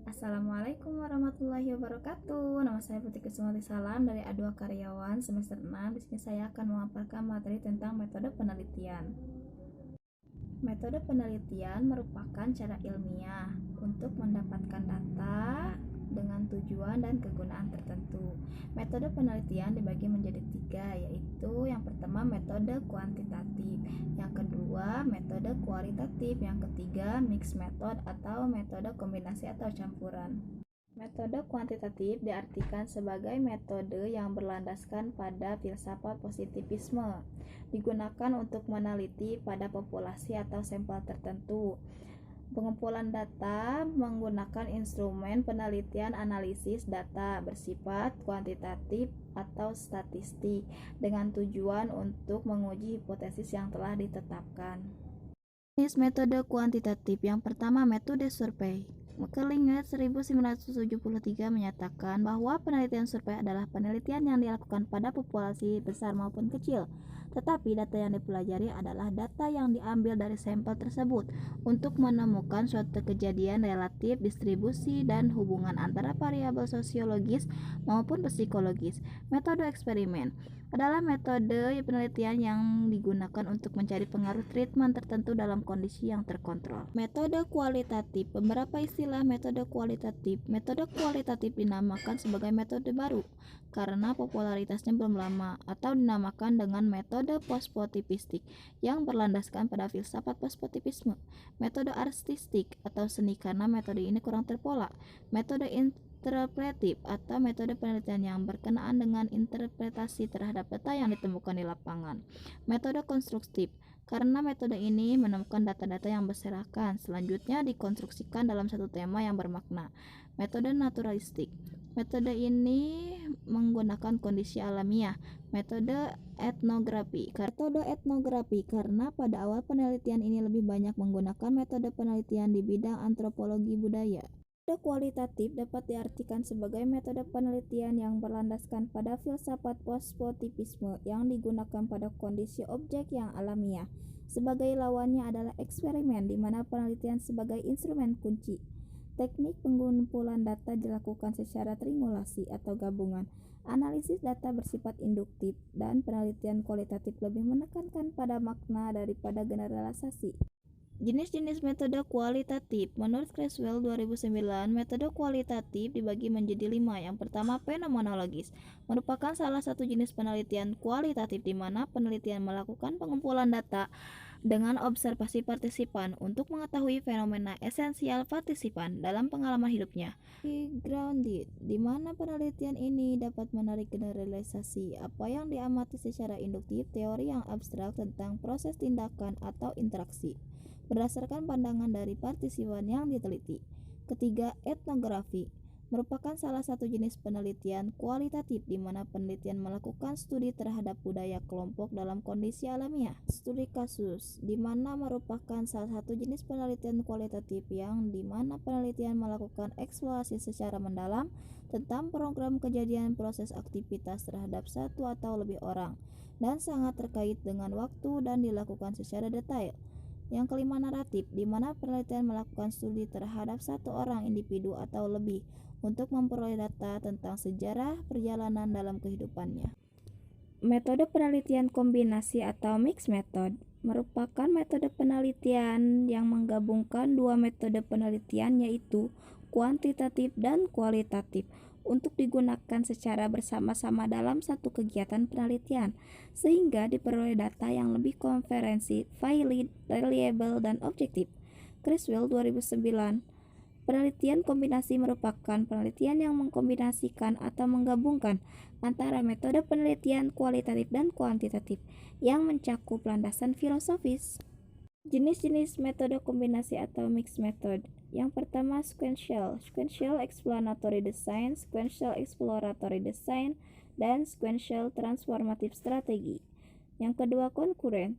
Assalamualaikum warahmatullahi wabarakatuh. Nama saya Putri Kusumati Salam dari A2 Karyawan semester 6. Di sini saya akan memaparkan materi tentang metode penelitian. Metode penelitian merupakan cara ilmiah untuk mendapatkan data dengan tujuan dan kegunaan tertentu. Metode penelitian dibagi menjadi 3, yaitu yang pertama metode kuantitatif, yang kedua metode kualitatif, yang ketiga mixed method atau metode kombinasi atau campuran. Metode kuantitatif diartikan sebagai metode yang berlandaskan pada filsafat positivisme, digunakan untuk meneliti pada populasi atau sampel tertentu. Pengumpulan data menggunakan instrumen penelitian analisis data bersifat kuantitatif atau statistik dengan tujuan untuk menguji hipotesis yang telah ditetapkan. Jenis metode kuantitatif yang pertama metode survei. Klinget 1973 menyatakan bahwa penelitian survei adalah penelitian yang dilakukan pada populasi besar maupun kecil, tetapi data yang dipelajari adalah data yang diambil dari sampel tersebut untuk menemukan suatu kejadian relatif, distribusi, dan hubungan antara variabel sosiologis maupun psikologis. Metode eksperimen adalah metode penelitian yang digunakan untuk mencari pengaruh treatment tertentu dalam kondisi yang terkontrol. Metode kualitatif. Beberapa istilah metode kualitatif. Metode kualitatif dinamakan sebagai metode baru karena popularitasnya belum lama, atau dinamakan dengan metode postpositivistik yang berlandaskan pada filsafat postpositivisme. Metode artistik atau seni karena metode ini kurang terpola. Metode interpretif atau metode penelitian yang berkenaan dengan interpretasi terhadap data yang ditemukan di lapangan. Metode konstruktif karena metode ini menemukan data-data yang berserakan, selanjutnya dikonstruksikan dalam satu tema yang bermakna. Metode naturalistik. Metode ini menggunakan kondisi alamiah. Metode etnografi. Metode etnografi karena pada awal penelitian ini lebih banyak menggunakan metode penelitian di bidang antropologi budaya. Metode kualitatif dapat diartikan sebagai metode penelitian yang berlandaskan pada filsafat postpositivisme yang digunakan pada kondisi objek yang alamiah. Sebagai lawannya adalah eksperimen, di mana penelitian sebagai instrumen kunci. Teknik pengumpulan data dilakukan secara triangulasi atau gabungan. Analisis data bersifat induktif, dan penelitian kualitatif lebih menekankan pada makna daripada generalisasi. Jenis-jenis metode kualitatif. Menurut Creswell 2009, metode kualitatif dibagi menjadi 5. Yang pertama, fenomenologis, merupakan salah satu jenis penelitian kualitatif di mana penelitian melakukan pengumpulan data dengan observasi partisipan untuk mengetahui fenomena esensial partisipan dalam pengalaman hidupnya. Grounded, di mana penelitian ini dapat menarik generalisasi apa yang diamati secara induktif, teori yang abstrak tentang proses tindakan atau interaksi berdasarkan pandangan dari partisipan yang diteliti. Ketiga, etnografi merupakan salah satu jenis penelitian kualitatif di mana penelitian melakukan studi terhadap budaya kelompok dalam kondisi alamiah. Studi kasus, di mana merupakan salah satu jenis penelitian kualitatif yang di mana penelitian melakukan eksplorasi secara mendalam tentang program kejadian proses aktivitas terhadap satu atau lebih orang dan sangat terkait dengan waktu dan dilakukan secara detail. Yang kelima, naratif, di mana penelitian melakukan studi terhadap satu orang individu atau lebih untuk memperoleh data tentang sejarah perjalanan dalam kehidupannya. Metode penelitian kombinasi atau mixed method merupakan metode penelitian yang menggabungkan dua metode penelitian, yaitu kuantitatif dan kualitatif, untuk digunakan secara bersama-sama dalam satu kegiatan penelitian, sehingga diperoleh data yang lebih komprehensif, valid, reliable, dan objektif. Creswell 2009. Penelitian kombinasi merupakan penelitian yang mengkombinasikan atau menggabungkan antara metode penelitian kualitatif dan kuantitatif yang mencakup landasan filosofis. Jenis-jenis metode kombinasi atau mixed method. Yang pertama, sequential explanatory design, sequential exploratory design, dan sequential transformative strategy. Yang kedua, concurrent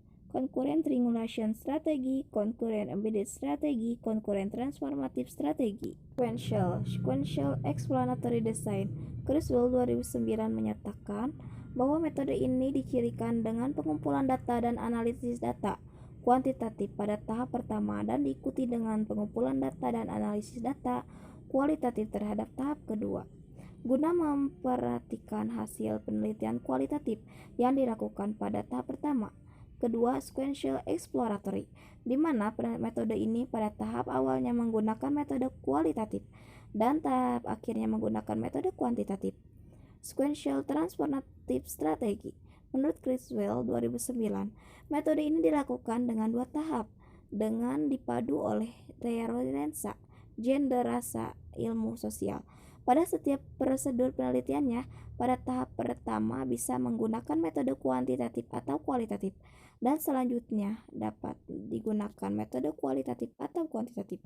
triangulation strategy, concurrent embedded strategy, concurrent transformative strategy. Sequential explanatory design. Creswell 2009 menyatakan bahwa metode ini dicirikan dengan pengumpulan data dan analisis data kuantitatif pada tahap pertama dan diikuti dengan pengumpulan data dan analisis data kualitatif terhadap tahap kedua. Guna memperhatikan hasil penelitian kualitatif yang dilakukan pada tahap pertama. Kedua, sequential exploratory, di mana metode ini pada tahap awalnya menggunakan metode kualitatif dan tahap akhirnya menggunakan metode kuantitatif. Sequential transformative strategy. Menurut Criswell 2009, metode ini dilakukan dengan 2 tahap dengan dipadu oleh teori lensa, gender, rasa, ilmu sosial. Pada setiap prosedur penelitiannya, pada tahap pertama bisa menggunakan metode kuantitatif atau kualitatif, dan selanjutnya dapat digunakan metode kualitatif atau kuantitatif.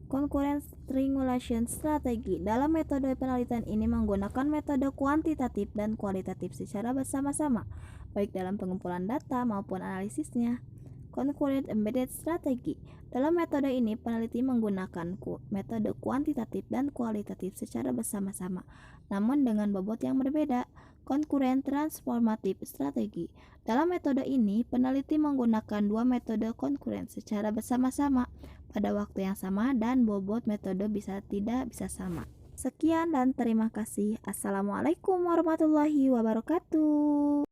Concurrent strangulation strategy. Dalam metode penelitian ini menggunakan metode kuantitatif dan kualitatif secara bersama-sama, baik dalam pengumpulan data maupun analisisnya. Concurrent embedded strategy. Dalam metode ini peneliti menggunakan metode kuantitatif dan kualitatif secara bersama-sama, namun dengan bobot yang berbeda. Concurrent transformative strategy. Dalam metode ini peneliti menggunakan 2 metode concurrent secara bersama-sama pada waktu yang sama dan bobot metode tidak bisa sama. Sekian dan terima kasih. Assalamualaikum warahmatullahi wabarakatuh.